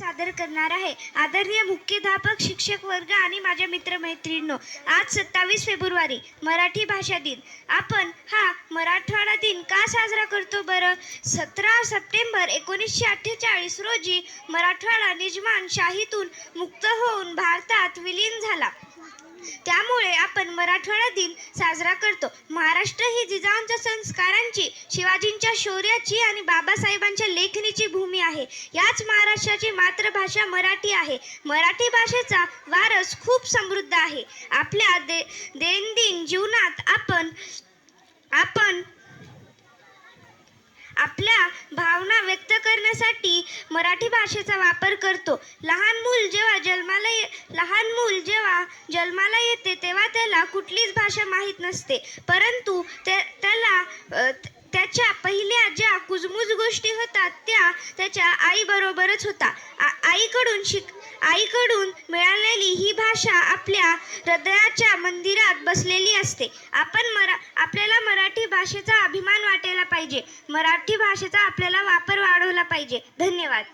सादर करणार आहे. आदरणीय मुख्याध्यापक, शिक्षक वर्ग आणि माझ्या मित्रमैत्रिणींनो, आज 27 फेब्रुवारी मराठी भाषा दिन. आपण हा मराठवाडा दिन का साजरा करतो बरं? 17 सप्टेंबर 1948 रोजी मराठवाडा निजामशाहीतून मुक्त होऊन भारतात विलीन झाला. त्यामुळे आपण मराठवाडा दिन साजरा करतो. महाराष्ट्र ही जिजाऊंच्या संस्कारांची, शिवाजींच्या शौर्याची आणि बाबासाहेबांच्या लेखणीची भूमी आहे. याच महाराष्ट्राची मातृभाषा मराठी आहे. मराठी भाषेचा वारस खूप समृद्ध आहे. आपल्या दैनंदिन जीवनात आपण आपल्या भावना व्यक्त करण्यासाठी मराठी भाषेचा वापर करतो. लहान मूल जेव्हा जन्माला येते तेव्हा त्याला कुठलीच भाषा माहीत नसते, परंतु त्याला त्याच्या पहिल्या ज्या कुजबूज गोष्टी होतात त्या त्याच्या आईबरोबरच होतात. आईकडून मिळालेली ही भाषा आपल्या हृदयाच्या मंदिरात बसलेली असते. आपल्याला मराठी भाषेचा अभिमान वाटायला पाहिजे. मराठी भाषेचा आपल्याला वापर वाढवला पाहिजे. धन्यवाद.